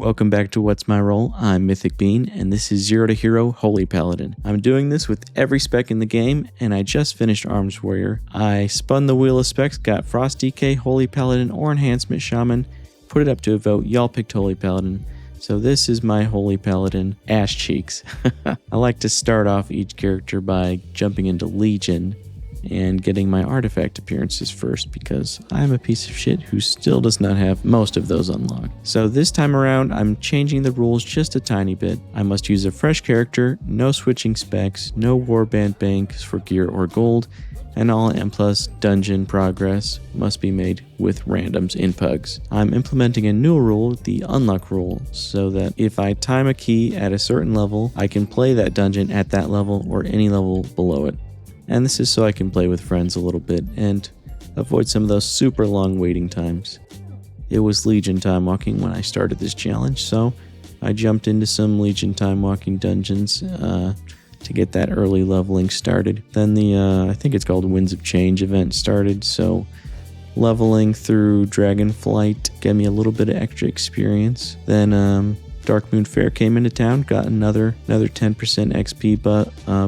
Welcome back to What's My Role. I'm Mythic Bean, and this is Zero to Hero Holy Paladin. I'm doing this with every spec in the game, and I just finished Arms Warrior. I spun the wheel of specs, got Frost DK, Holy Paladin, or Enhancement Shaman, put it up to a vote. Y'all picked Holy Paladin. So this is my Holy Paladin ass cheeks. I like to start off each character by jumping into Legion and getting my artifact appearances first because I'm a piece of shit who still does not have most of those unlocked. So this time around, I'm changing the rules just a tiny bit. I must use a fresh character, no switching specs, no Warband banks for gear or gold, and all M+ dungeon progress must be made with randoms in pugs. I'm implementing a new rule, the unlock rule, so that if I time a key at a certain level, I can play that dungeon at that level or any level below it. And this is so I can play with friends a little bit and avoid some of those super long waiting times. It was Legion time walking when I started this challenge, so I jumped into some Legion time walking dungeons to get that early leveling started. Then the, I think it's called Winds of Change event started, so leveling through Dragonflight gave me a little bit of extra experience. Then Dark Moon Fair came into town, got another 10% XP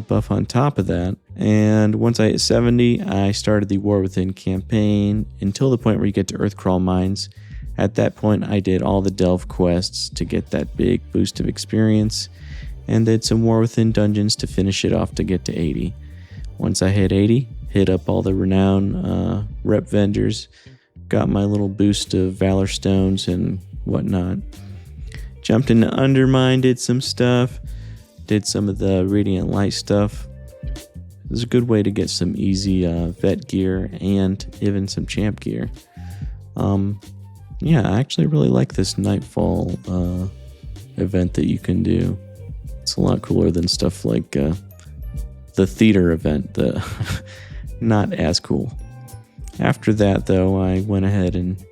buff on top of that. And once I hit 70, I started the War Within campaign until the point where you get to Earthcrawl Mines. At that point, I did all the Delve quests to get that big boost of experience, and did some War Within dungeons to finish it off to get to 80. Once I hit 80, hit up all the renown rep vendors, got my little boost of Valor Stones and whatnot. Jumped into Undermine, did some stuff, did some of the Radiant Light stuff. It was a good way to get some easy vet gear and even some champ gear. Yeah, I actually really like this Nightfall event that you can do. It's a lot cooler than stuff like the theater event, not as cool. After that, though, I went ahead and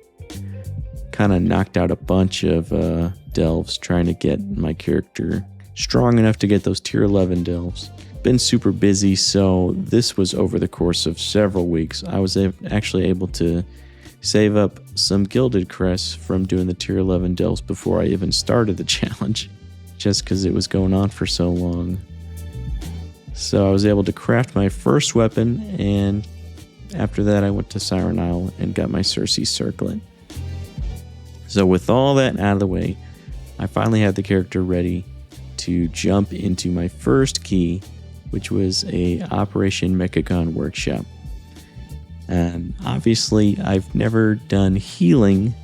kind of knocked out a bunch of delves trying to get my character strong enough to get those tier 11 delves. Been super busy, so this was over the course of several weeks. I was actually able to save up some gilded crests from doing the tier 11 delves before I even started the challenge, just because it was going on for so long. So I was able to craft my first weapon, and after that I went to Siren Isle and got my Circe Circlet. So with all that out of the way, I finally had the character ready to jump into my first key, which was a Operation Mechagon workshop. And obviously I've never done healing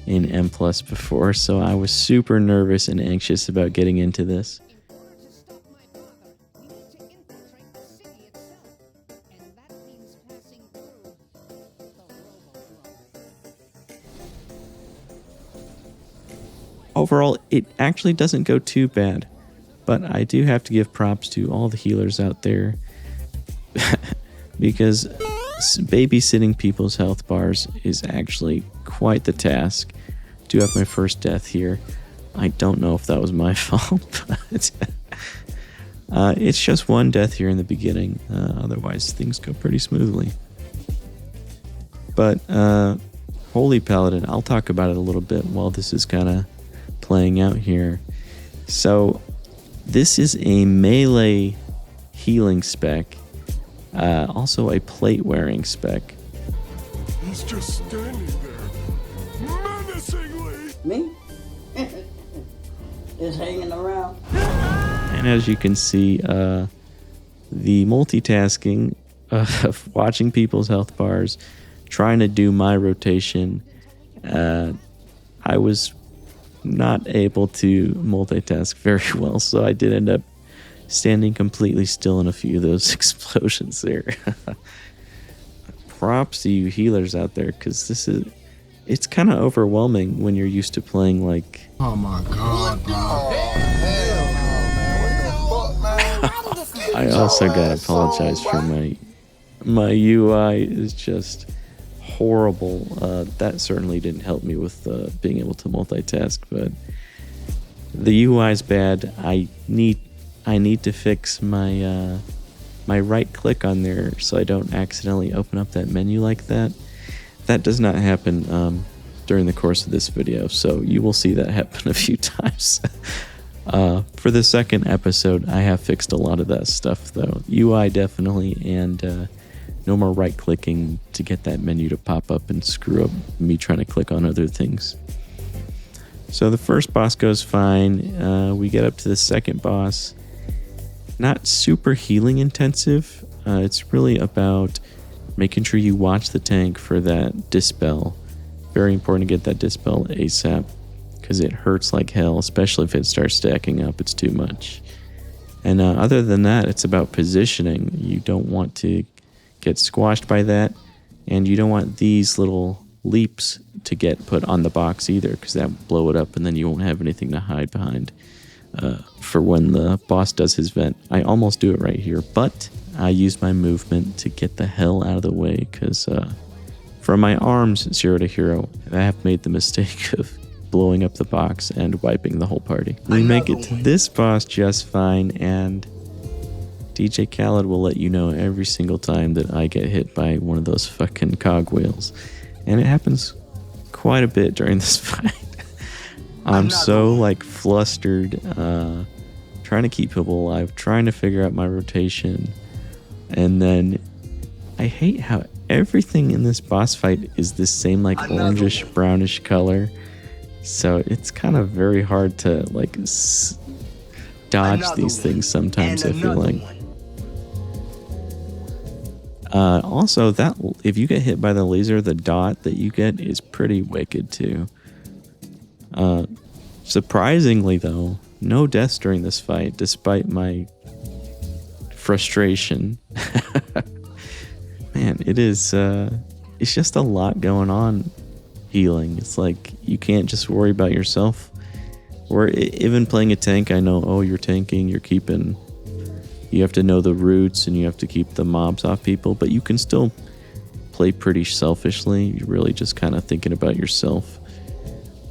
in M+ before, so I was super nervous and anxious about getting into this. Overall, it actually doesn't go too bad, but I do have to give props to all the healers out there because babysitting people's health bars is actually quite the task. Do have my first death here. I don't know if that was my fault, but it's just one death here in the beginning. Otherwise, things go pretty smoothly. But Holy Paladin, I'll talk about it a little bit while this is kind of playing out here. So this is a melee healing spec, also a plate wearing spec. He's just standing there, menacingly. Me? Just hanging around. And as you can see, the multitasking of watching people's health bars, trying to do my rotation, I was not able to multitask very well, so I did end up standing completely still in a few of those explosions there. Props to you healers out there, because it's kind of overwhelming when you're used to playing like... Oh my god, bro. I also gotta apologize for my UI is just horrible. That certainly didn't help me with being able to multitask, but the UI is bad. I need to fix my my right click on there so I don't accidentally open up that menu like that. That does not happen during the course of this video, so you will see that happen a few times. For the second episode, I have fixed a lot of that stuff, though. UI definitely, and no more right-clicking to get that menu to pop up and screw up me trying to click on other things. So the first boss goes fine. We get up to the second boss. Not super healing intensive. It's really about making sure you watch the tank for that dispel. Very important to get that dispel ASAP, because it hurts like hell, especially if it starts stacking up. It's too much. And other than that, it's about positioning. You don't want to get squashed by that, and you don't want these little leaps to get put on the box either, because that will blow it up and then you won't have anything to hide behind for when the boss does his vent. I almost do it right here, but I use my movement to get the hell out of the way, because from my arms, Zero to Hero, I have made the mistake of blowing up the box and wiping the whole party. We make it to this boss just fine, and DJ Khaled will let you know every single time that I get hit by one of those fucking cogwheels. And it happens quite a bit during this fight. I'm so like flustered, trying to keep people alive, trying to figure out my rotation. And then I hate how everything in this boss fight is this same like orangish brownish color. So it's kind of very hard to like dodge these things sometimes, I feel like. Also, that if you get hit by the laser, the dot that you get is pretty wicked too. Surprisingly though, no deaths during this fight, despite my frustration. Man, it is, it's just a lot going on healing. It's like, you can't just worry about yourself. Or even playing a tank, I know, oh, you're tanking, you have to know the routes and you have to keep the mobs off people, but you can still play pretty selfishly. You're really just kind of thinking about yourself.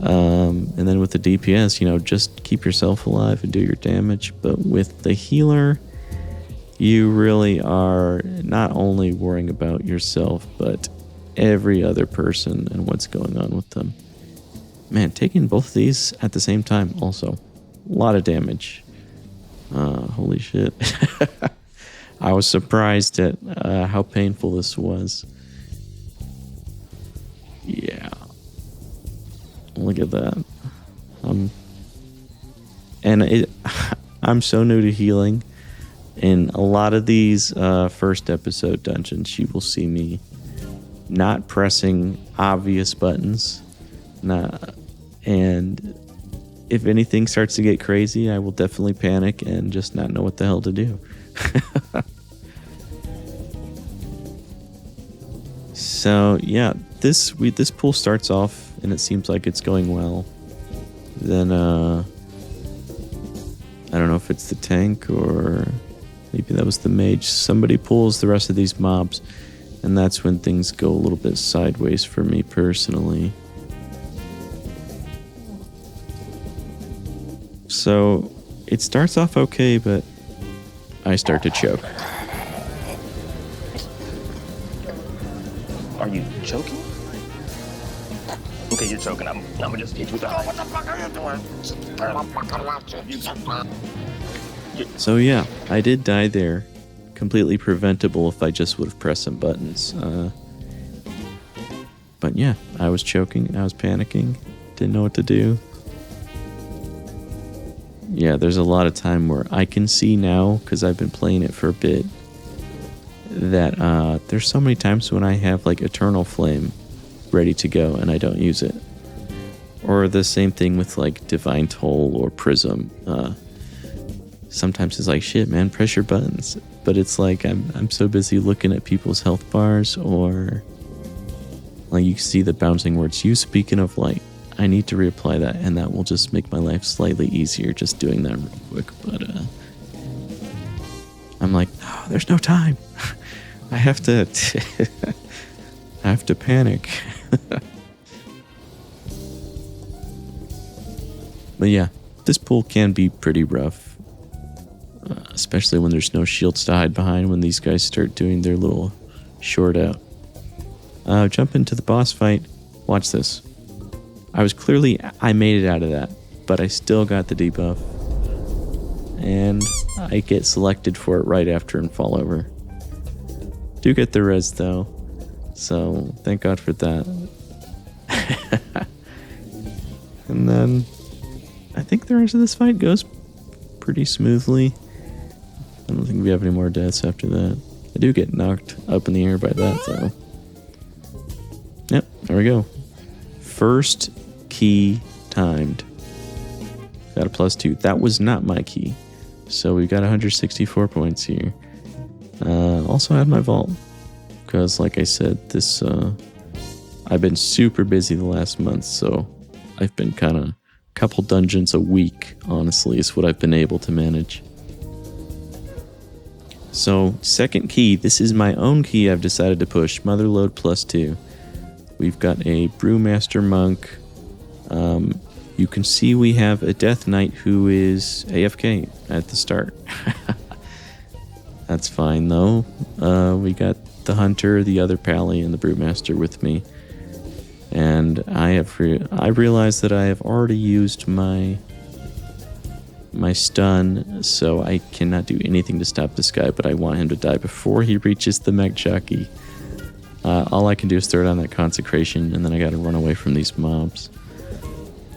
And then with the DPS, just keep yourself alive and do your damage. But with the healer, you really are not only worrying about yourself, but every other person and what's going on with them. Man, taking both of these at the same time also. A lot of damage. Holy shit. I was surprised at how painful this was. Yeah. Look at that. I'm so new to healing. In a lot of these first episode dungeons, you will see me not pressing obvious buttons. And if anything starts to get crazy, I will definitely panic and just not know what the hell to do. So yeah, this pool starts off and it seems like it's going well. Then I don't know if it's the tank or maybe that was the mage. Somebody pulls the rest of these mobs, and that's when things go a little bit sideways for me personally. So it starts off okay, but I start to choke. Are you choking? Okay, you're choking. I'm gonna just hit you with the What the fuck are you doing? So yeah, I did die there. Completely preventable if I just would have pressed some buttons. But yeah, I was choking. I was panicking. Didn't know what to do. Yeah, there's a lot of time where I can see now, because I've been playing it for a bit, that there's so many times when I have like Eternal Flame ready to go and I don't use it. Or the same thing with like Divine Toll or Prism. Sometimes it's like, shit, man, press your buttons. But it's like I'm so busy looking at people's health bars, or like you see the bouncing words, "You speaking of light." I need to reapply that, and that will just make my life slightly easier just doing that real quick. But I'm like, no, there's no time. I have to I have to panic. But yeah, this pool can be pretty rough, especially when there's no shields to hide behind when these guys start doing their little short out. Jump into the boss fight. Watch this. I made it out of that, but I still got the debuff. And I get selected for it right after and fall over. Do get the res though, so thank God for that. And then I think the rest of this fight goes pretty smoothly. I don't think we have any more deaths after that. I do get knocked up in the air by that though. Yep, there we go. First key timed. Got a +2. That was not my key. So we got 164 points here. Also had my vault. Because like I said, I've been super busy the last month, so I've been kind of couple dungeons a week, honestly, is what I've been able to manage. So, second key, this is my own key I've decided to push, Motherlode +2. We've got a Brewmaster Monk. You can see we have a Death Knight who is AFK at the start. That's fine though. We got the Hunter, the other Pally, and the Brewmaster with me. And I realized that I have already used my stun, so I cannot do anything to stop this guy, but I want him to die before he reaches the mech jockey. All I can do is throw down that consecration, and then I gotta run away from these mobs.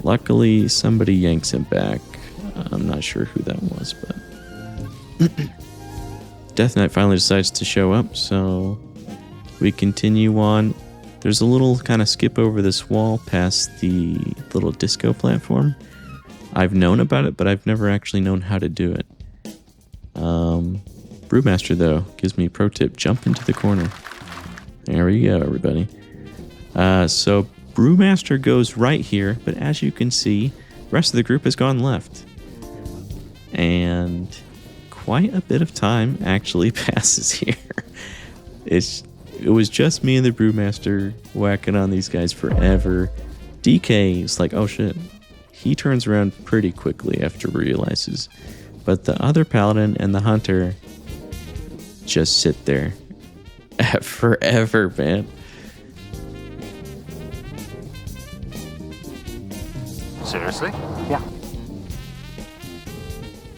Luckily, somebody yanks him back. I'm not sure who that was, but... Death Knight finally decides to show up, so we continue on. There's a little kind of skip over this wall past the little disco platform. I've known about it, but I've never actually known how to do it. Brewmaster, though, gives me a pro tip. Jump into the corner. There we go, everybody. So Brewmaster goes right here, but as you can see, the rest of the group has gone left. And quite a bit of time actually passes here. It was just me and the Brewmaster whacking on these guys forever. DK is like, oh shit. He turns around pretty quickly after realizes. But the other Paladin and the Hunter just sit there forever, man. Seriously? Yeah.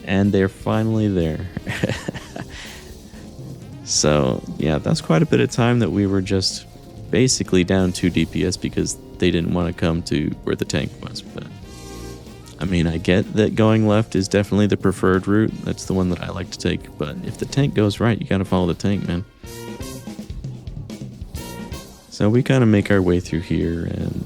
And they're finally there. So, yeah, that's quite a bit of time that we were just basically down 2 DPS because they didn't want to come to where the tank was. But, I mean, I get that going left is definitely the preferred route. That's the one that I like to take. But if the tank goes right, you got to follow the tank, man. So we kind of make our way through here, and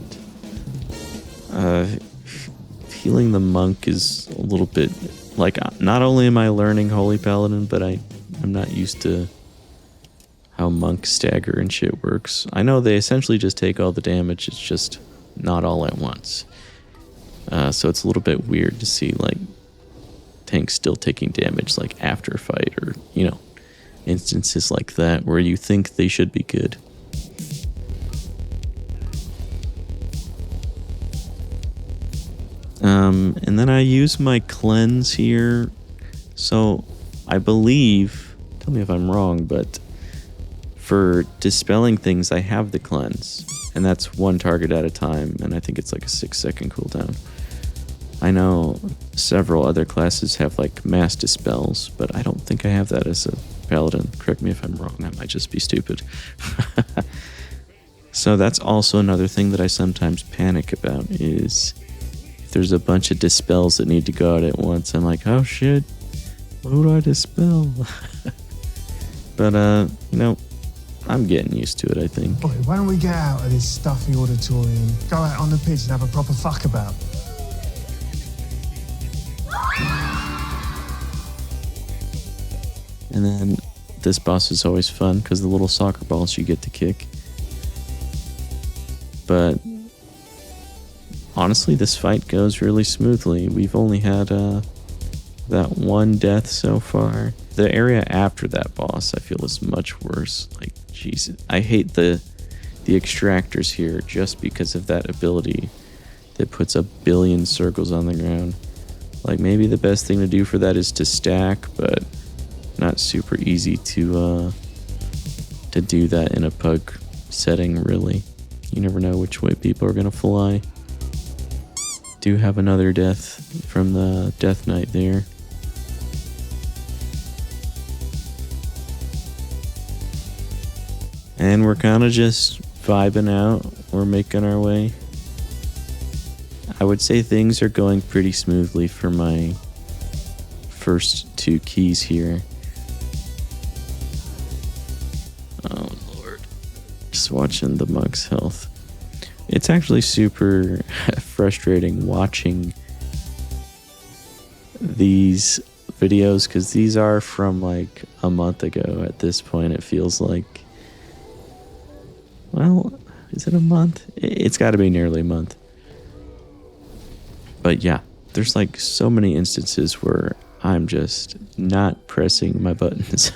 healing the monk is a little bit... Like, not only am I learning Holy Paladin, but I'm not used to how monk stagger and shit works. I know they essentially just take all the damage, it's just not all at once. So it's a little bit weird to see, like, tanks still taking damage, like, after a fight, or, you know, instances like that where you think they should be good. And then I use my cleanse here. So I believe, tell me if I'm wrong, but for dispelling things, I have the cleanse. And that's 1 target at a time, and I think it's like a 6-second cooldown. I know several other classes have like mass dispels, but I don't think I have that as a paladin. Correct me if I'm wrong, that might just be stupid. So that's also another thing that I sometimes panic about is... There's a bunch of dispels that need to go out at once. I'm like, oh shit, what do I dispel? But, you know, I'm getting used to it, I think. Boy, why don't we get out of this stuffy auditorium, go out on the pitch and have a proper fuck about? And then this boss is always fun because the little soccer balls you get to kick. But... honestly, this fight goes really smoothly. We've only had that 1 death so far. The area after that boss, I feel, is much worse. Like, Jesus, I hate the extractors here just because of that ability that puts a billion circles on the ground. Like, maybe the best thing to do for that is to stack, but not super easy to do that in a pug setting, really. You never know which way people are gonna fly. Do have another death from the Death Knight there. And we're kind of just vibing out. We're making our way. I would say things are going pretty smoothly for my first 2 keys here. Oh Lord. Just watching the monk's health. It's actually super frustrating watching these videos because these are from like a month ago at this point. It feels like, well, is it a month? It's got to be nearly a month. But yeah, there's like so many instances where I'm just not pressing my buttons.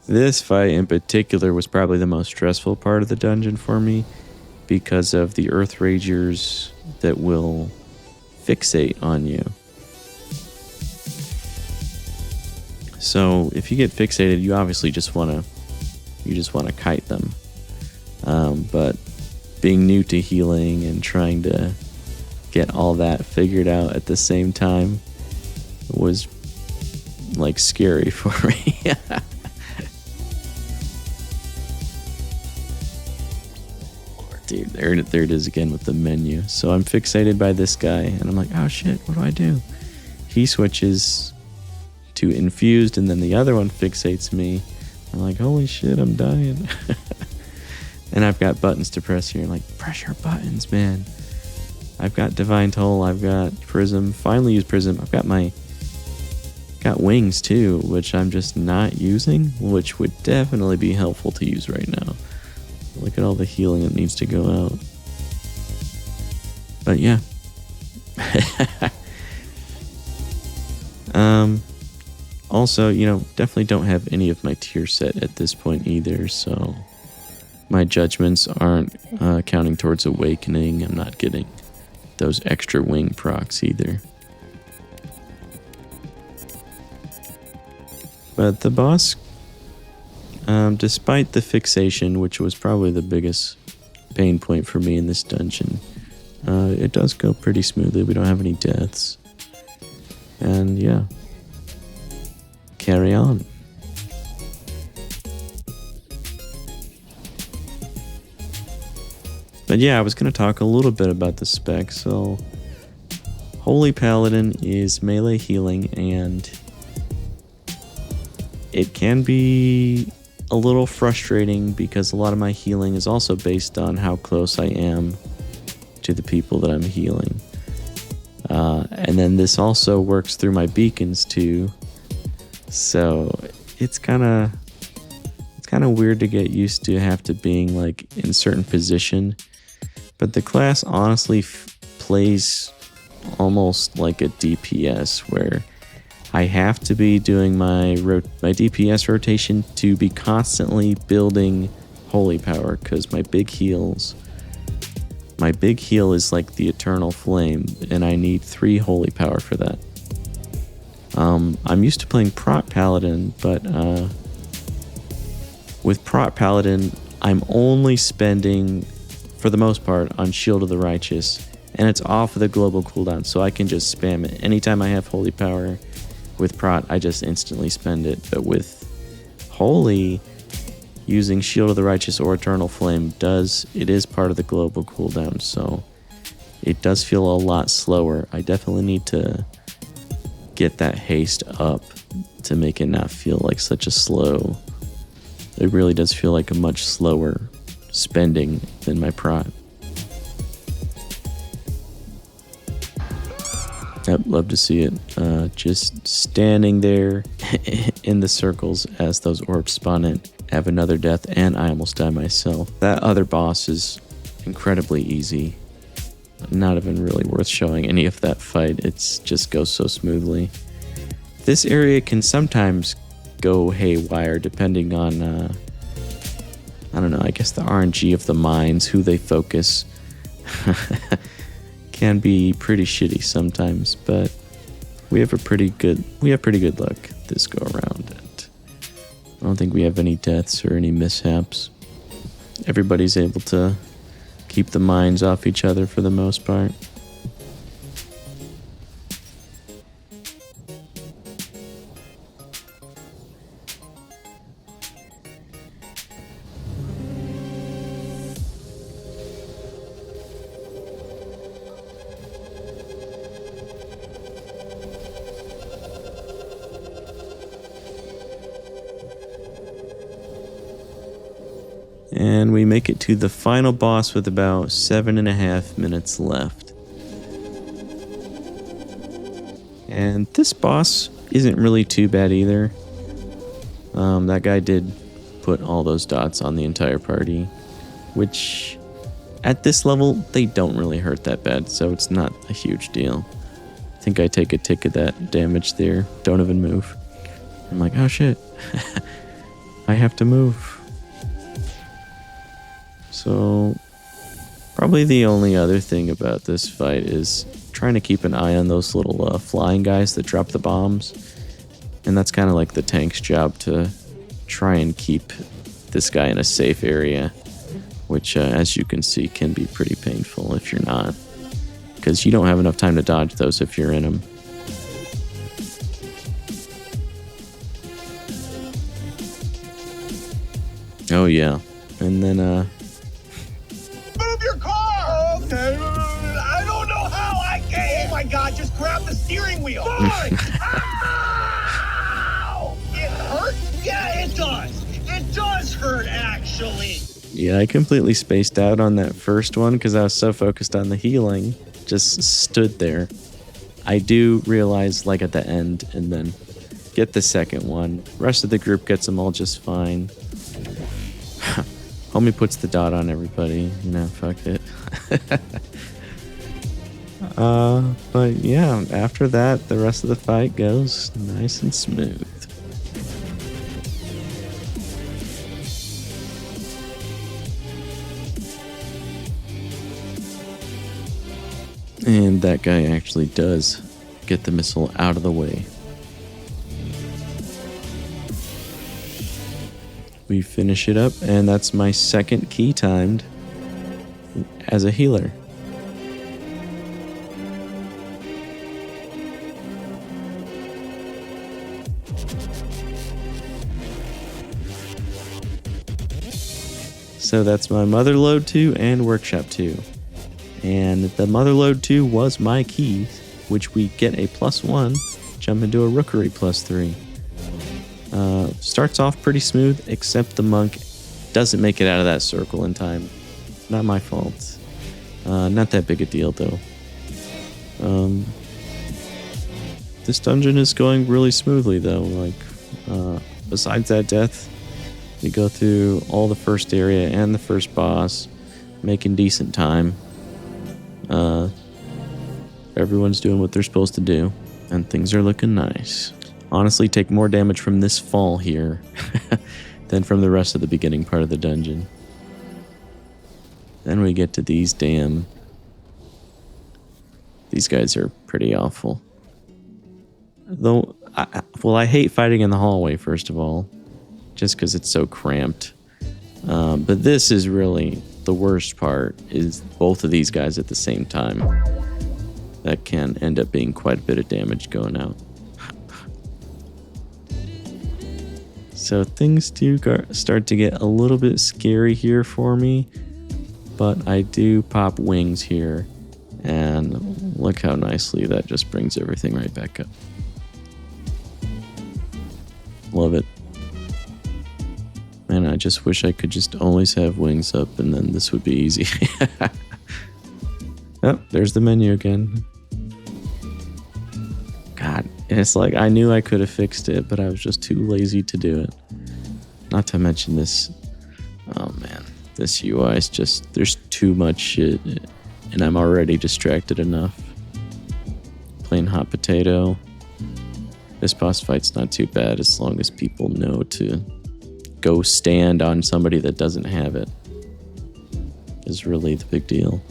This fight in particular was probably the most stressful part of the dungeon for me because of the Earth Ragers that will fixate on you. So if you get fixated, you obviously just want to kite them. But being new to healing and trying to get all that figured out at the same time was like scary for me. Dude, there it is again with the menu. So I'm fixated by this guy, and I'm like, oh shit, what do I do? He switches to infused, and then the other one fixates me. I'm like, holy shit, I'm dying. And I've got buttons to press here. Like, press your buttons, man. I've got Divine Toll, I've got Prism. Finally used Prism. I've got Wings too, which I'm just not using, which would definitely be helpful to use right now. Look at all the healing that needs to go out. But yeah. Also, definitely don't have any of my tier set at this point either, so my judgments aren't counting towards awakening. I'm not getting those extra wing procs either. But the boss, despite the fixation, which was probably the biggest pain point for me in this dungeon, it does go pretty smoothly. We don't have any deaths. And yeah, carry on. But yeah, I was going to talk a little bit about the spec. So Holy Paladin is melee healing, and it can be a little frustrating because a lot of my healing is also based on how close I am to the people that I'm healing. And then this also works through my beacons too. So it's kind of weird to get used to have to being like in a certain position. But the class honestly plays almost like a DPS where I have to be doing my DPS rotation to be constantly building holy power because my big heal is like the Eternal Flame, and I need 3 holy power for that. I'm used to playing Prot Paladin, but with Prot Paladin, I'm only spending, for the most part, on Shield of the Righteous, and it's off of the global cooldown, so I can just spam it. Anytime I have holy power with Prot, I just instantly spend it. But with Holy, using Shield of the Righteous or Eternal Flame it is part of the global cooldown, so it does feel a lot slower. I definitely need to get that haste up to make it not feel like such a slow. It really does feel like a much slower spending than my Prot. I'd love to see it. Just standing there in the circles as those orbs spawn in. Have another death, and I almost die myself. That other boss is incredibly easy. Not even really worth showing any of that fight. It just goes so smoothly. This area can sometimes go haywire depending on, I don't know, I guess the RNG of the mines, who they focus. Can be pretty shitty sometimes, but we have pretty good luck this go around. And I don't think we have any deaths or any mishaps. Everybody's able to keep the mines off each other for the most part. And we make it to the final boss with about 7.5 minutes left. And this boss isn't really too bad either. That guy did put all those dots on the entire party, which at this level, they don't really hurt that bad, so it's not a huge deal. I think I take a tick of that damage there. Don't even move. I'm like, oh shit. I have to move. So, probably the only other thing about this fight is trying to keep an eye on those little flying guys that drop the bombs. And that's kind of like the tank's job, to try and keep this guy in a safe area, which, as you can see, can be pretty painful if you're not, because you don't have enough time to dodge those if you're in them. Oh yeah, and then Move your car! Okay. I don't know how I can. Oh my god, just grab the steering wheel. Fine! Ow! It hurt? Yeah, it does. It does hurt, actually. yeah, I completely spaced out on that first one because I was so focused on the healing. Just stood there. I do realize, like, at the end, and then get the second one. Rest of the group gets them all just fine. Homie puts the dot on everybody. You know, fuck it. But yeah, after that, the rest of the fight goes nice and smooth. And that guy actually does get the missile out of the way. We finish it up, and that's my second key timed as a healer. So that's my Motherlode 2 and Workshop 2. And the Motherlode 2 was my key, which we get a +1, jump into a Rookery+3. Starts off pretty smooth, except the monk doesn't make it out of that circle in time. Not my fault. Not that big a deal, though. This dungeon is going really smoothly, though. Like, besides that death, we go through all the first area and the first boss, making decent time. Everyone's doing what they're supposed to do, and things are looking nice. Honestly, take more damage from this fall here than from the rest of the beginning part of the dungeon. Then we get to these damn... These guys are pretty awful. Though, I hate fighting in the hallway, first of all, just because it's so cramped. But this is really the worst part, is both of these guys at the same time. That can end up being quite a bit of damage going out. So things do start to get a little bit scary here for me, but I do pop wings here, and look how nicely that just brings everything right back up. Love it. And I just wish I could just always have wings up, and then this would be easy. Oh, there's the menu again. God, it's like I knew I could have fixed it, but I was just too lazy to do it. Not to mention this. Oh man, this UI is just, there's too much shit, and I'm already distracted enough. Plain hot potato. This boss fight's not too bad as long as people know to go stand on somebody that doesn't have it. Is really the big deal.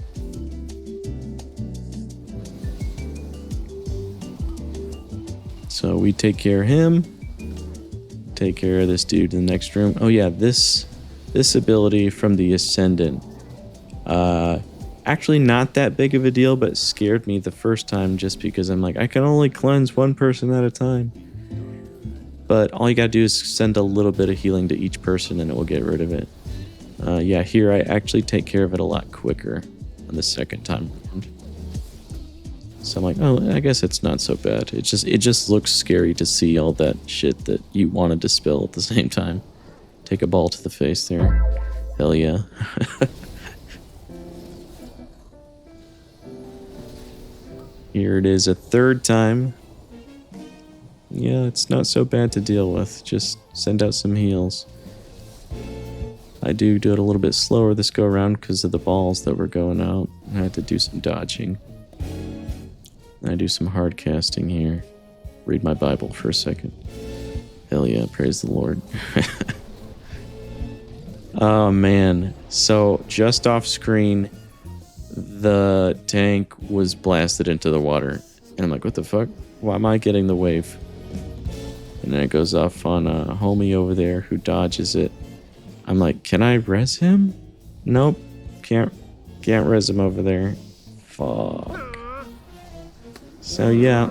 So we take care of him. Take care of this dude in the next room. Oh yeah, this ability from the Ascendant Actually not that big of a deal, but scared me the first time just because I'm like, I can only cleanse one person at a time. But all you gotta do is send a little bit of healing to each person and it will get rid of it. Yeah, here I actually take care of it a lot quicker on the second time around. So I'm like, oh, I guess it's not so bad. It just looks scary to see all that shit that you want to dispel at the same time. Take a ball to the face there. Hell yeah. Here it is a third time. Yeah, it's not so bad to deal with. Just send out some heals. I do it a little bit slower this go around because of the balls that were going out. I had to do some dodging. I do some hard casting here. Read my Bible for a second. Hell yeah, praise the Lord. Oh man, so just off screen, the tank was blasted into the water. And I'm like, what the fuck? Why am I getting the wave? And then it goes off on a homie over there who dodges it. I'm like, can I res him? Nope, can't res him over there. Fuck. So yeah,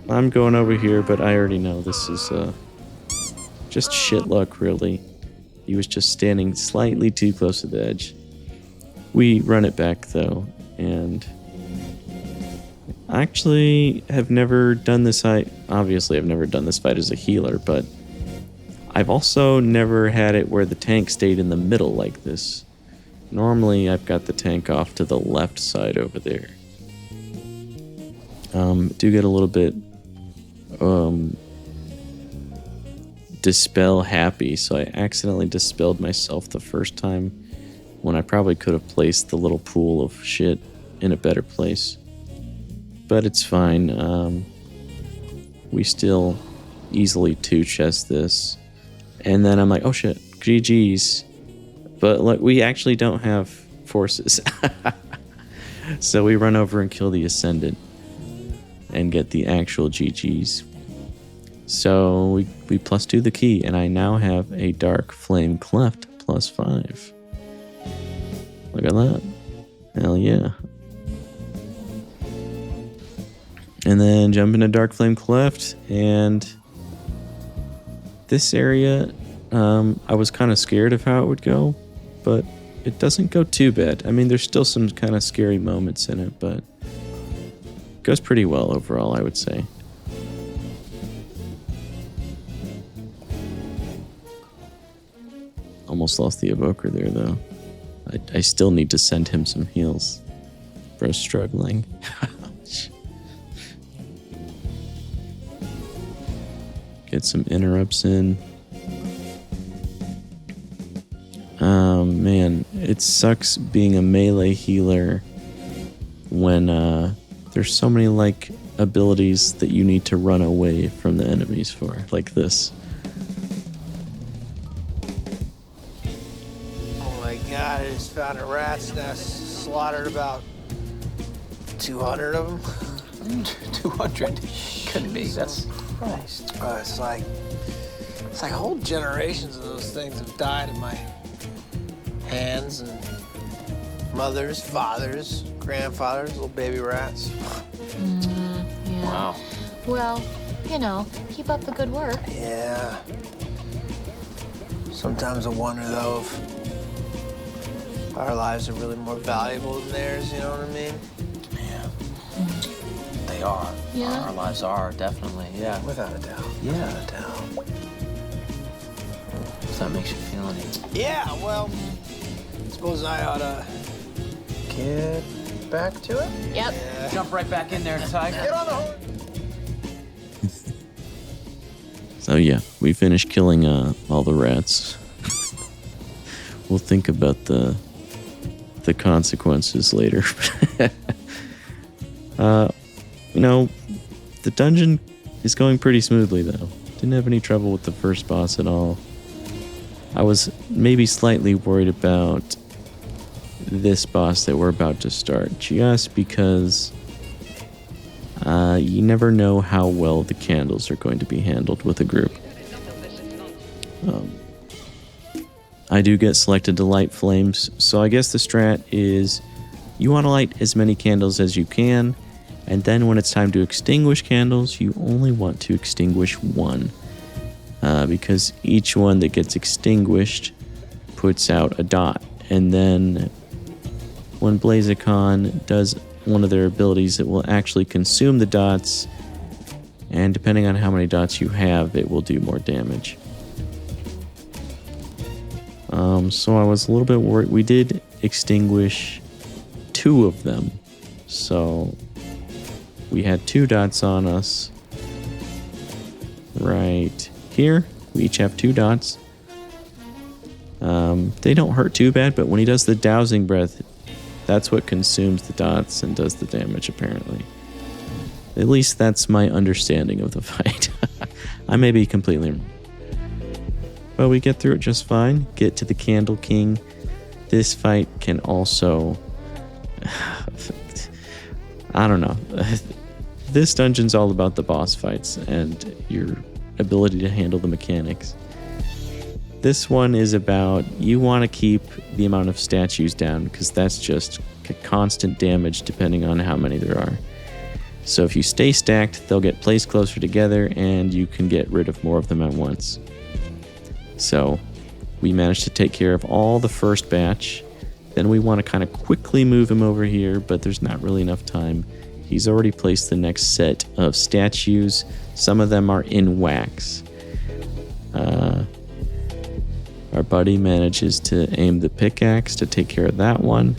I'm going over here, but I already know this is just shit luck, really. He was just standing slightly too close to the edge. We run it back though, and I actually have never done this. Obviously I've never done this fight as a healer, but I've also never had it where the tank stayed in the middle like this. Normally I've got the tank off to the left side over there. Do get a little bit dispel happy, so I accidentally dispelled myself the first time when I probably could have placed the little pool of shit in a better place. But it's fine. We still easily two-chest this. And then I'm like, oh shit, GG's. But like, we actually don't have forces. So we run over and kill the Ascendant and get the actual GG's. So we +2 the key, and I now have a Darkflame Cleft +5. Look at that. Hell yeah. And then jump into Darkflame Cleft, and this area, I was kind of scared of how it would go, but it doesn't go too bad. I mean, there's still some kind of scary moments in it, but it goes pretty well overall, I would say. Almost lost the evoker there, though. I still need to send him some heals. Bro's struggling. Get some interrupts in. Man, it sucks being a melee healer when there's so many like abilities that you need to run away from the enemies for, like this. Oh my god, I just found a rat's nest, slaughtered about 200 of them. 200? Couldn't be, that's Christ. It's like whole generations of those things have died in my hands, and mothers, fathers, grandfathers, little baby rats. Yeah. wow. Well, you know, keep up the good work. Yeah. Sometimes I wonder, though, if our lives are really more valuable than theirs, you know what I mean? Yeah. They are. Yeah. Our lives are, definitely, yeah. Without a doubt. Yeah. Without a doubt. If that makes you feel any... Yeah, well, suppose I ought to get back to it? Yep. Yeah. Jump right back in there, Tiger. Get on the horse. So yeah, we finished killing all the rats. We'll think about the consequences later. You know, the dungeon is going pretty smoothly though. Didn't have any trouble with the first boss at all. I was maybe slightly worried about this boss that we're about to start, just because you never know how well the candles are going to be handled with a group. I do get selected to light flames, so I guess the strat is you want to light as many candles as you can, and then when it's time to extinguish candles, you only want to extinguish one, because each one that gets extinguished puts out a dot, and then when Blaziken does one of their abilities, it will actually consume the dots, and depending on how many dots you have, it will do more damage. So I was a little bit worried. We did extinguish 2 of them, so we had 2 dots on us right here. We each have 2 dots. They don't hurt too bad, but when he does the dowsing breath, that's what consumes the dots and does the damage, apparently. At least that's my understanding of the fight. I may be completely wrong. But we get through it just fine. Get to the Candle King. This fight can also... I don't know. This dungeon's all about the boss fights and your ability to handle the mechanics. This one is about you want to keep the amount of statues down because that's just constant damage depending on how many there are. So if you stay stacked, they'll get placed closer together and you can get rid of more of them at once. So we managed to take care of all the first batch. Then we want to kind of quickly move him over here, but there's not really enough time. He's already placed the next set of statues. Some of them are in wax. Our buddy manages to aim the pickaxe to take care of that one.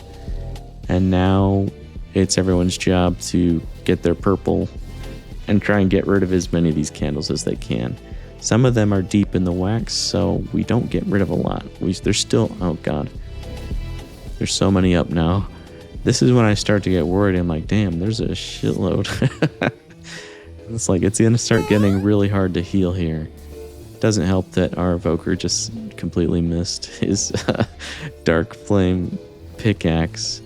And now it's everyone's job to get their purple and try and get rid of as many of these candles as they can. Some of them are deep in the wax, so we don't get rid of a lot. There's still, oh god, there's so many up now. This is when I start to get worried. I'm like, damn, there's a shitload. It's like it's gonna start getting really hard to heal here. Doesn't help that our evoker just completely missed his Darkflame pickaxe.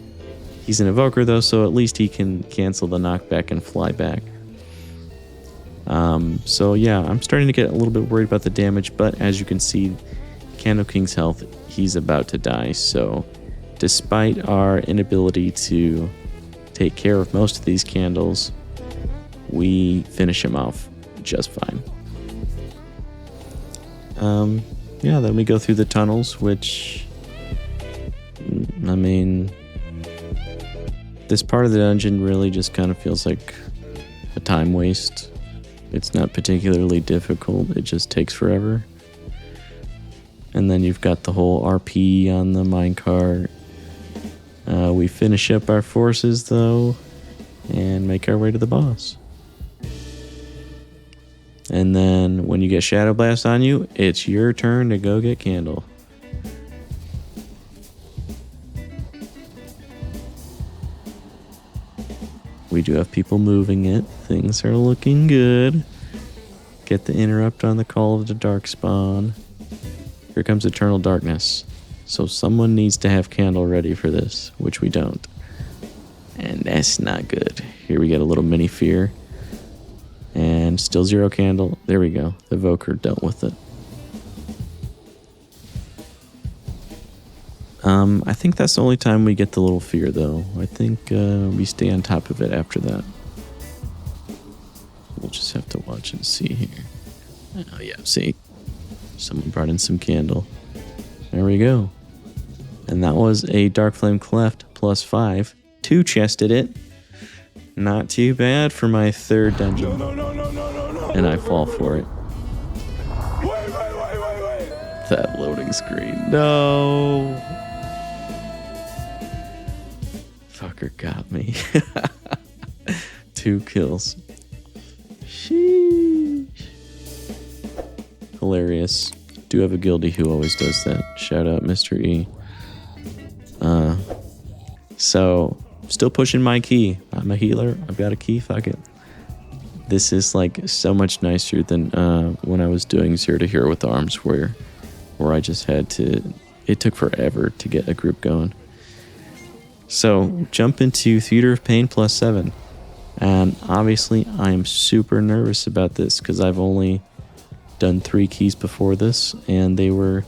He's an evoker though, so at least he can cancel the knockback and fly back. So yeah, I'm starting to get a little bit worried about the damage, but as you can see, Candle King's health, he's about to die. So despite our inability to take care of most of these candles, we finish him off just fine. Yeah, then we go through the tunnels, which, I mean, this part of the dungeon really just kind of feels like a time waste. It's not particularly difficult, it just takes forever. And then you've got the whole RP on the minecart. We finish up our forces though, and make our way to the boss. And then when you get Shadow Blast on you, it's your turn to go get Candle. We do have people moving it. Things are looking good. Get the interrupt on the Call of the Darkspawn. Here comes Eternal Darkness. So someone needs to have Candle ready for this, which we don't. And that's not good. Here we get a little mini fear. And still 0 candle. There we go. The evoker dealt with it. I think that's the only time we get the little fear though. I think we stay on top of it after that. We'll just have to watch and see here. Oh yeah, see. Someone brought in some candle. There we go. And that was a Darkflame Cleft +5. 2-chested it. Not too bad for my third dungeon. No. And I fall for it. Wait. That loading screen. No. Fucker got me. 2 kills. Sheesh. Hilarious. Do have a guildie who always does that. Shout out Mr. E. So, still pushing my key. I'm a healer. I've got a key. Fuck it. This is like so much nicer than when I was doing Zero to Hero with Arms where I just had to... It took forever to get a group going. So, jump into Theater of Pain +7. And obviously, I am super nervous about this because I've only done 3 keys before this, and they were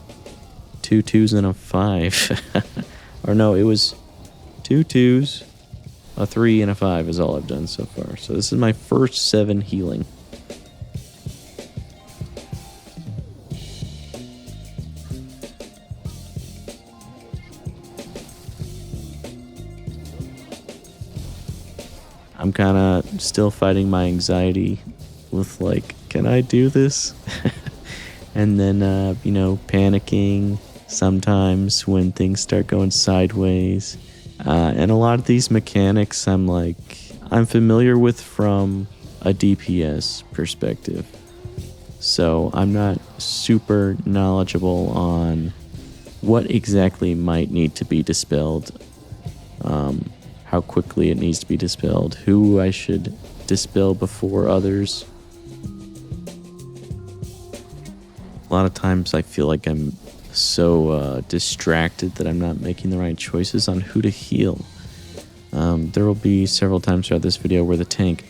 2 2 2s and a 5. Or no, it was 2 2s, a 3, and a 5 is all I've done so far. So this is my first 7 healing. I'm kind of still fighting my anxiety with like, can I do this? And then, you know, panicking sometimes when things start going sideways. And a lot of these mechanics I'm familiar with from a DPS perspective. So I'm not super knowledgeable on what exactly might need to be dispelled, how quickly it needs to be dispelled, who I should dispel before others. A lot of times I feel like I'm so distracted that I'm not making the right choices on who to heal. There will be several times throughout this video where the tank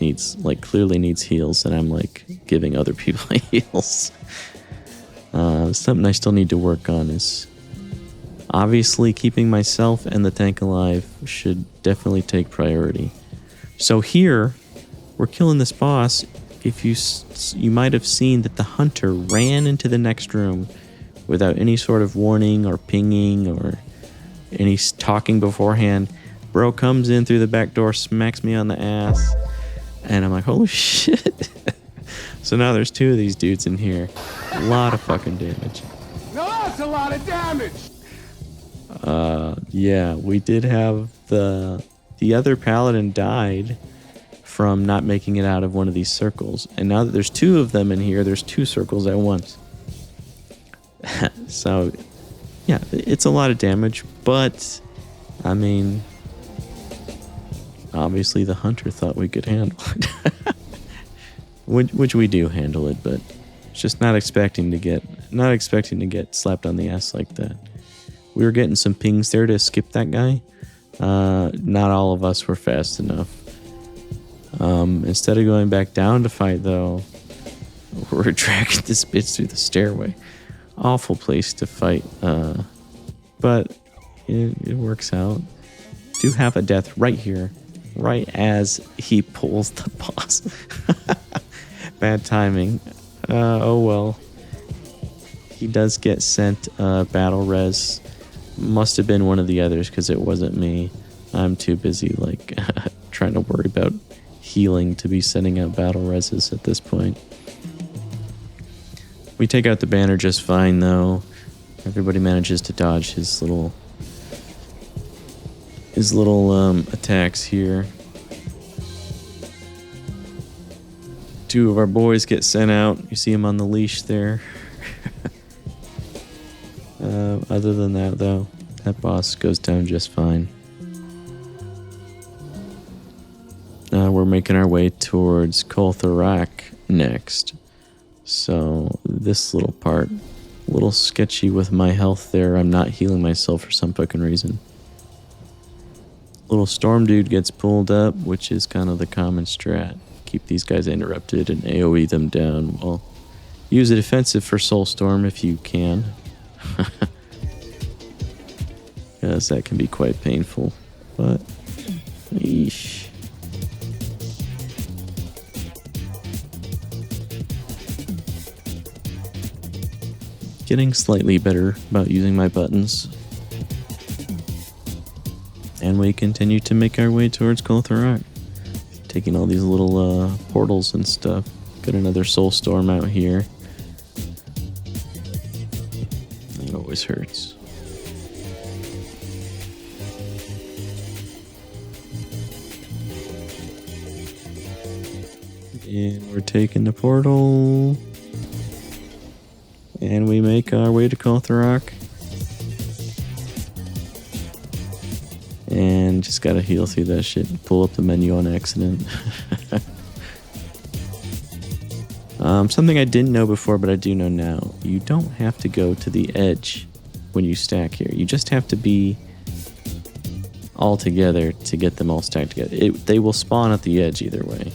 clearly needs heals, and I'm like giving other people heals. Something I still need to work on is obviously keeping myself and the tank alive should definitely take priority. So here, we're killing this boss. If you might have seen that the hunter ran into the next room without any sort of warning or pinging or any talking beforehand. Bro comes in through the back door, smacks me on the ass, and I'm like, holy shit. So now there's 2 of these dudes in here. A lot of fucking damage. No, that's a lot of damage. Yeah, we did have the other paladin died from not making it out of one of these circles. And now that there's 2 of them in here, there's 2 circles at once. So, yeah, it's a lot of damage, but, I mean, obviously the hunter thought we could handle it. which we do handle it, but just not expecting to get slapped on the ass like that. We were getting some pings there to skip that guy. Not all of us were fast enough. Instead of going back down to fight, though, we're dragging this bitch through the stairway. Awful place to fight, but it works out. Do have a death right here, right as he pulls the boss. Bad timing. Oh well. He does get sent battle res. Must have been one of the others because it wasn't me. I'm too busy trying to worry about healing to be sending out battle reses at this point. We take out the banner just fine, though. Everybody manages to dodge his little attacks here. 2 of our boys get sent out. You see him on the leash there. Other than that, though, that boss goes down just fine. We're making our way towards Koltharak next. So this little part, a little sketchy with my health there. I'm not healing myself for some fucking reason. Little storm dude gets pulled up, which is kind of the common strat. Keep these guys interrupted and AoE them down. Well, use a defensive for Soulstorm if you can. Because that can be quite painful. But, eesh. Getting slightly better about using my buttons. And we continue to make our way towards Koltharak. Taking all these little portals and stuff. Got another Soulstorm out here. It always hurts. And we're taking the portal. And we make our way to Koltharak. And just gotta heal through that shit and pull up the menu on accident. Something I didn't know before, but I do know now. You don't have to go to the edge when you stack here. You just have to be all together to get them all stacked together. They will spawn at the edge either way.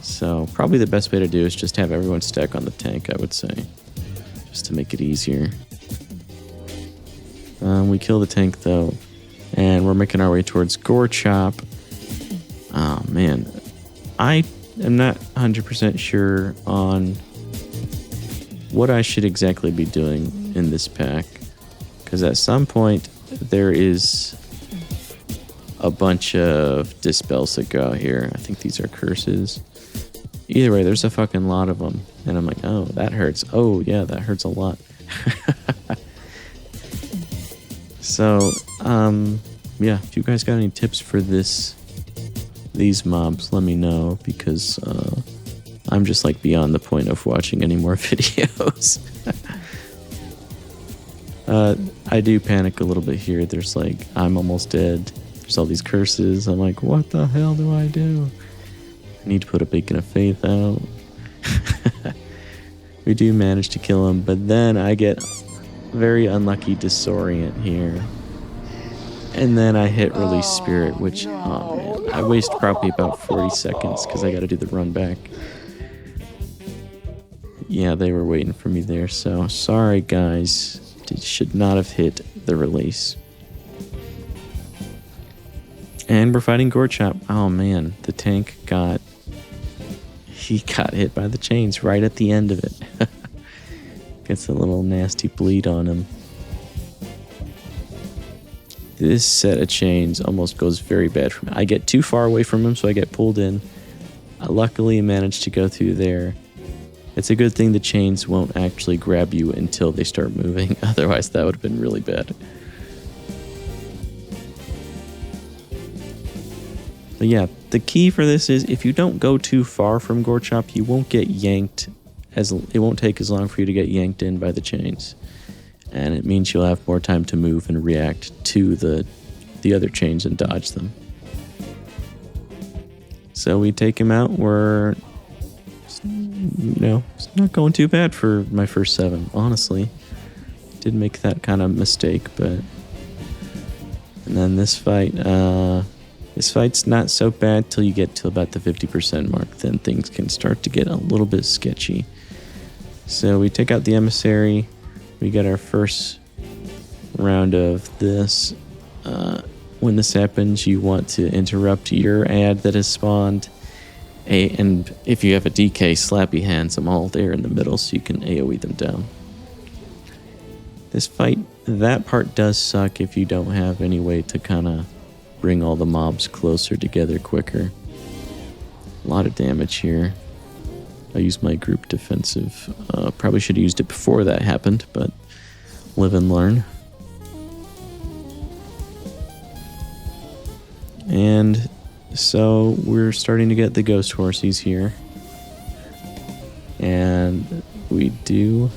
So probably the best way to do is just have everyone stack on the tank, I would say. Just to make it easier. We kill the tank though, and we're making our way towards Gore Chop. Oh man, I am not 100% sure on what I should exactly be doing in this pack, because at some point there is a bunch of dispels that go out here. I think these are curses. Either way, there's a fucking lot of them, and I'm like, oh, that hurts. Oh yeah, that hurts a lot. So, yeah, if you guys got any tips for these mobs, let me know, because I'm just like beyond the point of watching any more videos. I do panic a little bit here. There's like, I'm almost dead. There's all these curses. I'm like, what the hell do I do? I need to put a beacon of faith out. We do manage to kill him, but then I get very unlucky disorient here. And then I hit release spirit, which, oh man, I waste probably about 40 seconds because I got to do the run back. Yeah, they were waiting for me there, so sorry guys. Should not have hit the release. And we're fighting Gore Chop. Oh man, the tank got hit by the chains right at the end of it. Gets a little nasty bleed on him. This set of chains almost goes very bad for me. I get too far away from him, so I get pulled in. I luckily managed to go through there. It's a good thing the chains won't actually grab you until they start moving. Otherwise, that would have been really bad. But yeah, the key for this is if you don't go too far from Gore Chop, you won't get yanked. It won't take as long for you to get yanked in by the chains. And it means you'll have more time to move and react to the other chains and dodge them. So we take him out. We're, it's not going too bad for my first 7, honestly. Did make that kind of mistake, but... And then this fight's not so bad till you get to about the 50% mark. Then things can start to get a little bit sketchy. So we take out the emissary. We get our first round of this. When this happens, you want to interrupt your ad that has spawned. And if you have a DK, Slappy Hands them all there in the middle so you can AoE them down. This fight, that part does suck if you don't have any way to kind of bring all the mobs closer together quicker. A lot of damage here. I used my group defensive. Probably should have used it before that happened, but live and learn. And so we're starting to get the ghost horsies here. And we do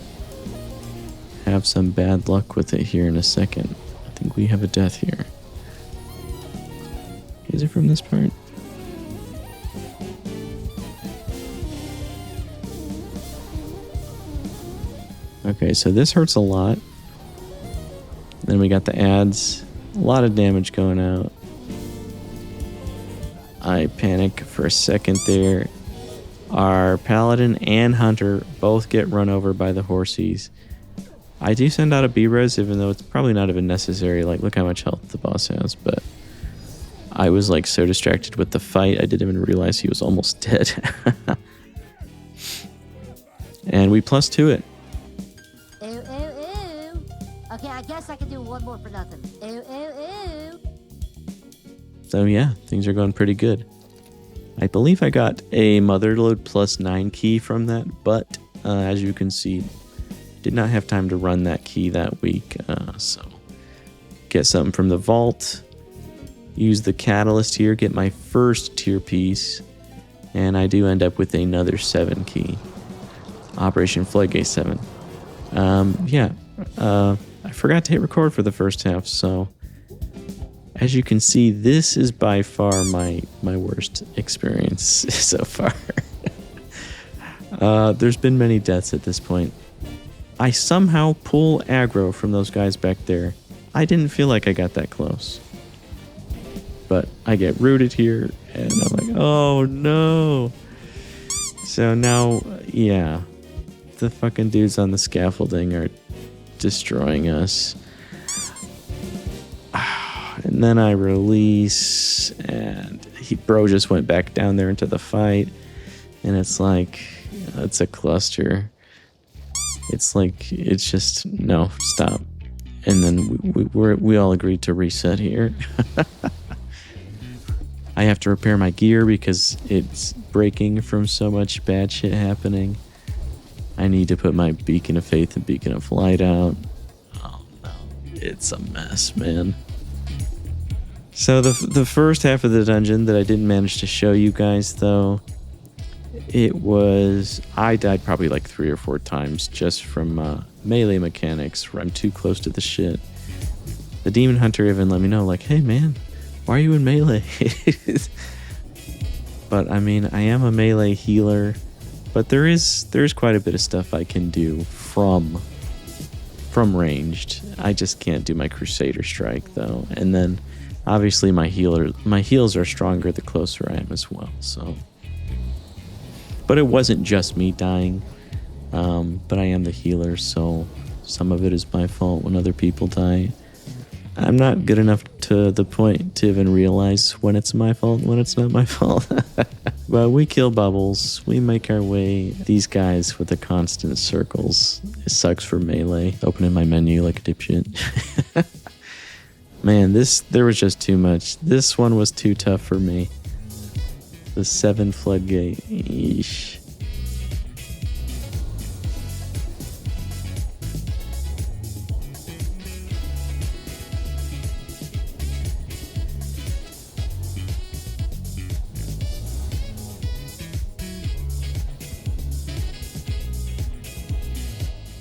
have some bad luck with it here in a second. I think we have a death here. Is it from this part? Okay, so this hurts a lot. Then we got the ads. A lot of damage going out. I panic for a second there. Our Paladin and Hunter both get run over by the horsies. I do send out a B-res, even though it's probably not even necessary. Like, look how much health the boss has, but I was like so distracted with the fight, I didn't even realize he was almost dead. And we +2 it. Ooh, ooh, ooh. Okay, I guess I can do one more for nothing. Ooh, ooh, ooh. So yeah, things are going pretty good. I believe I got a Motherlode +9 key from that, but as you can see, did not have time to run that key that week. So get something from the vault, use the catalyst here, get my first tier piece, and I do end up with another 7 key. Operation Floodgate 7. I forgot to hit record for the first half, so as you can see, this is by far my worst experience so far. There's been many deaths at this point. I somehow pull aggro from those guys back there. I didn't feel like I got that close. But I get rooted here, and I'm like, oh no. So now, yeah, the fucking dudes on the scaffolding are destroying us. And then I release, and bro just went back down there into the fight. And it's like, it's a cluster. It's like, it's just, no, stop. And then we all agreed to reset here. I have to repair my gear because it's breaking from so much bad shit happening. I need to put my Beacon of Faith and Beacon of Light out. Oh no, it's a mess, man. So the first half of the dungeon that I didn't manage to show you guys though, I died probably like 3 or 4 times just from melee mechanics where I'm too close to the shit. The Demon Hunter even let me know, like, hey man, why are you in melee? But I mean, I am a melee healer, but there's quite a bit of stuff I can do from ranged. I just can't do my Crusader Strike though. And then obviously my heals are stronger the closer I am as well. So, but it wasn't just me dying. But I am the healer, so some of it is my fault when other people die. I'm not good enough to the point to even realize when it's my fault and when it's not my fault. But we kill bubbles. We make our way. These guys with the constant circles. It sucks for melee. Opening my menu like a dipshit. Man, there was just too much. This one was too tough for me. The 7 floodgate. Eesh.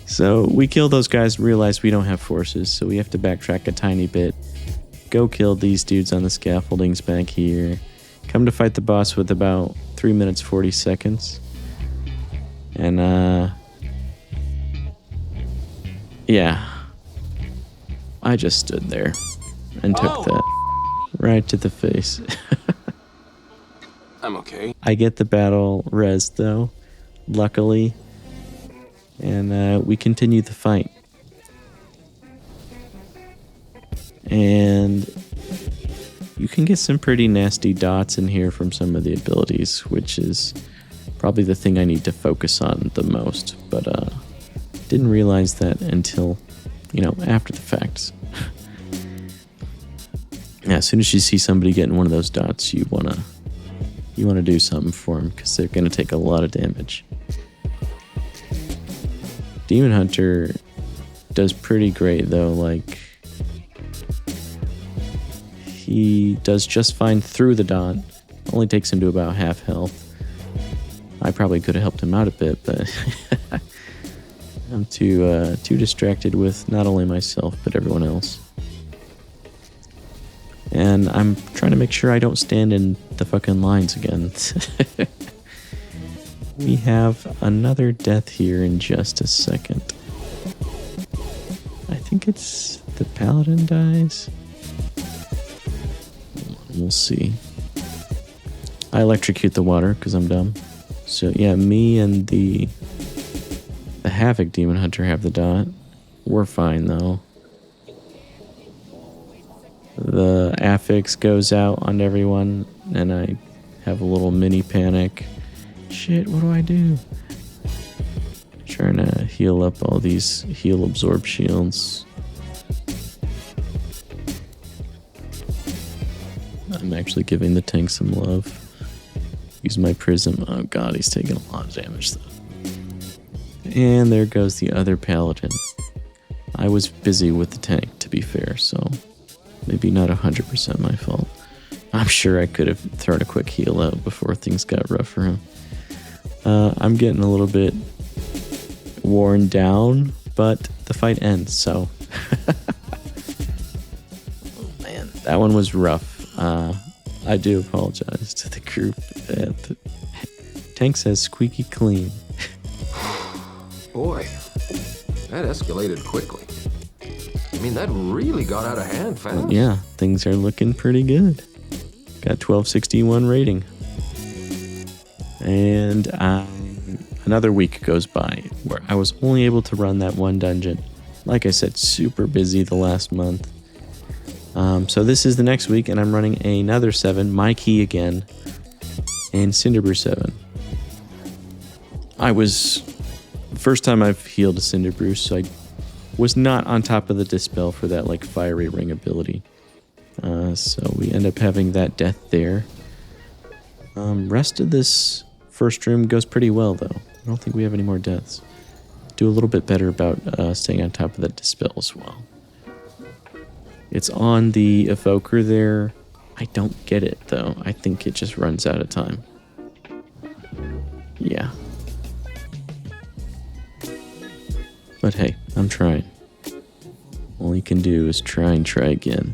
So we kill those guys and realize we don't have forces, so we have to backtrack a tiny bit. Go kill these dudes on the scaffoldings back here. Come to fight the boss with about 3 minutes 40 seconds. And yeah. I just stood there and took that right to the face. I'm okay. I get the battle res though, luckily. And we continue the fight. And you can get some pretty nasty dots in here from some of the abilities, which is probably the thing I need to focus on the most. But didn't realize that until, after the fact. Yeah, as soon as you see somebody getting one of those dots, you wanna do something for them because they're gonna take a lot of damage. Demon Hunter does pretty great though, like he does just fine through the dot, only takes him to about half health. I probably could have helped him out a bit, but I'm too distracted with not only myself but everyone else. And I'm trying to make sure I don't stand in the fucking lines again. We have another death here in just a second. I think it's the paladin dies. We'll see. I electrocute the water because I'm dumb. So yeah, me and the Havoc Demon Hunter have the dot. We're fine though. The affix goes out on everyone and I have a little mini panic. Shit, what do I do? Trying to heal up all these heal absorb shields. I'm actually giving the tank some love. Use my prism. Oh god, he's taking a lot of damage though. And there goes the other paladin. I was busy with the tank, to be fair, so maybe not 100% my fault. I'm sure I could have thrown a quick heal out before things got rough for him. I'm getting a little bit worn down, but the fight ends, so. Oh man, that one was rough. I do apologize to the group. Tank says squeaky clean. Boy, that escalated quickly. I mean, that really got out of hand fast. Yeah, things are looking pretty good. Got 1261 rating. And another week goes by where I was only able to run that one dungeon. Like I said, super busy the last month. So this is the next week, and I'm running another 7, my key again, and Cinderbrew+7. First time I've healed a Cinderbrew, so I was not on top of the Dispel for that like Fiery Ring ability. So we end up having that death there. Rest of this first room goes pretty well, though. I don't think we have any more deaths. Do a little bit better about staying on top of that Dispel as well. It's on the Evoker there. I don't get it, though. I think it just runs out of time. Yeah. But hey, I'm trying. All you can do is try and try again.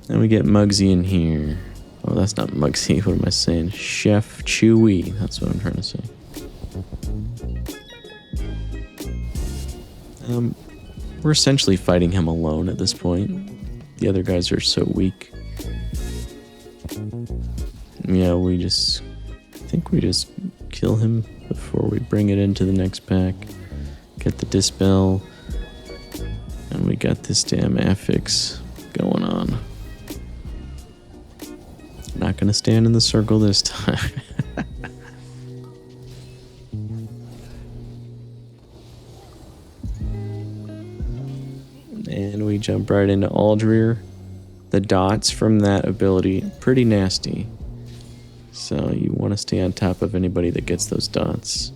Then we get Muggsy in here. Oh, that's not Muggsy. What am I saying? Chef Chewy. That's what I'm trying to say. We're essentially fighting him alone at this point. The other guys are so weak. Yeah, I think we just kill him before we bring it into the next pack. Get the Dispel. And we got this damn affix going on. Not gonna stand in the circle this time. And we jump right into Aldrir. The dots from that ability, pretty nasty. So you want to stay on top of anybody that gets those dots.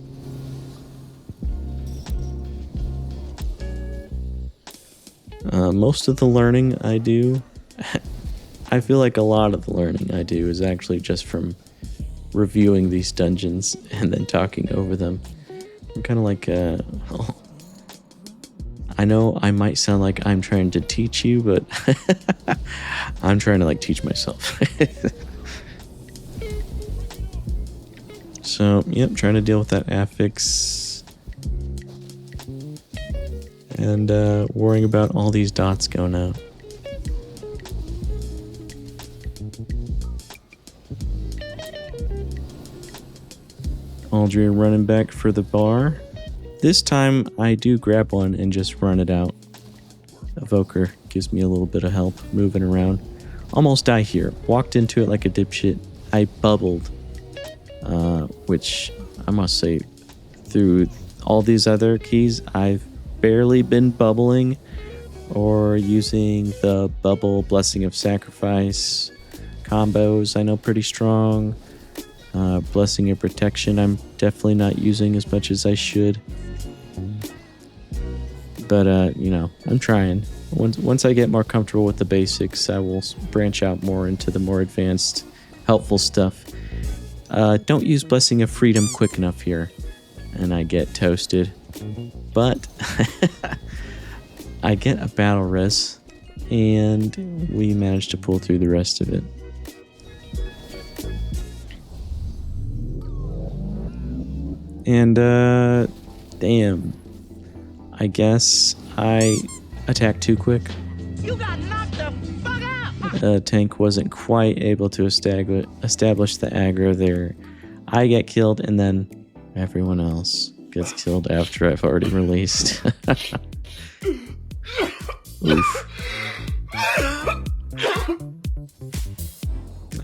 Most of the learning I do, I feel like a lot of the learning I do is actually just from reviewing these dungeons and then talking over them. I'm kind of like, I know I might sound like I'm trying to teach you, but I'm trying to like teach myself. So, yep, trying to deal with that affix. And worrying about all these dots going out. Aldria running back for the bar. This time I do grab one and just run it out. Evoker gives me a little bit of help moving around. Almost die here. Walked into it like a dipshit. I bubbled. Which I must say, through all these other keys, I've barely been bubbling or using the bubble Blessing of Sacrifice combos. I know pretty strong. Blessing of Protection I'm definitely not using as much as I should. But, you know, I'm trying. Once I get more comfortable with the basics, I will branch out more into the more advanced, helpful stuff. Don't use Blessing of Freedom quick enough here, and I get toasted. But I get a battle res, and we managed to pull through the rest of it. And, damn. I guess I attacked too quick. You got knocked the fuck out! Tank wasn't quite able to establish the aggro there. I get killed, and then everyone else gets killed after I've already released. Oof. I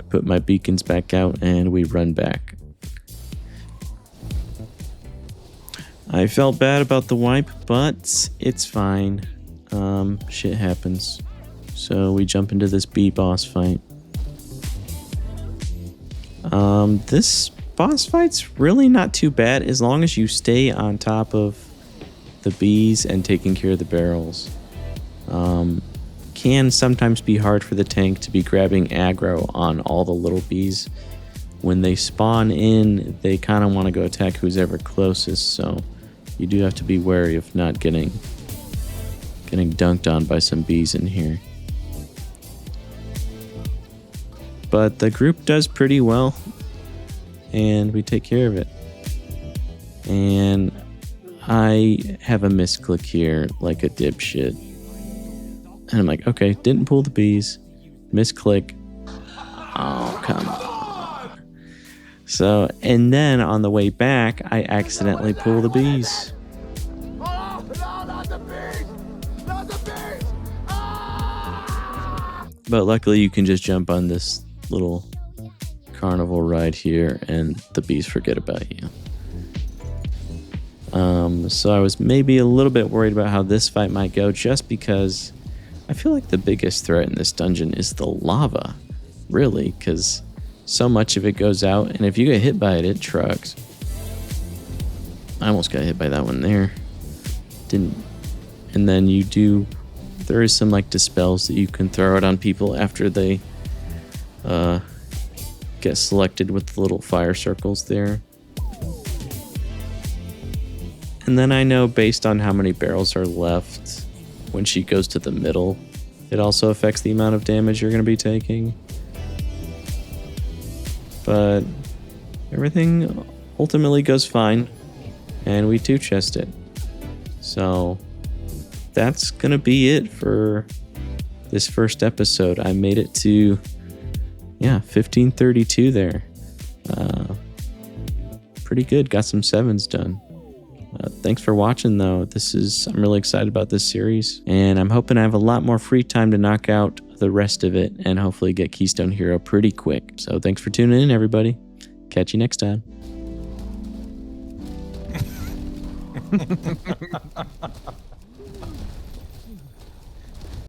put my beacons back out, and we run back. I felt bad about the wipe, but it's fine. Shit happens. So we jump into this bee boss fight. This boss fight's really not too bad as long as you stay on top of the bees and taking care of the barrels. Can sometimes be hard for the tank to be grabbing aggro on all the little bees. When they spawn in, they kind of want to go attack who's ever closest, so you do have to be wary of not getting dunked on by some bees in here. But the group does pretty well, and we take care of it. And I have a misclick here like a dipshit. And I'm like, okay, didn't pull the bees. Misclick. Oh, come on. So, and then on the way back, I accidentally pull the bees. Oh, no, not the bees! Not the bees! Ah! But luckily you can just jump on this little carnival ride here and the bees forget about you. So I was maybe a little bit worried about how this fight might go, just because I feel like the biggest threat in this dungeon is the lava, really, because so much of it goes out, and if you get hit by it, it trucks. I almost got hit by that one there. Didn't. And then there is some like dispels that you can throw out on people after they get selected with the little fire circles there. And then I know based on how many barrels are left, when she goes to the middle, it also affects the amount of damage you're going to be taking. But everything ultimately goes fine, and we 2-chest it. So that's going to be it for this first episode. I made it to, 1532 there. Pretty good. Got some 7s done. Thanks for watching, though. I'm really excited about this series, and I'm hoping I have a lot more free time to knock out the rest of it and hopefully get Keystone Hero pretty quick. So thanks for tuning in, everybody. Catch you next time.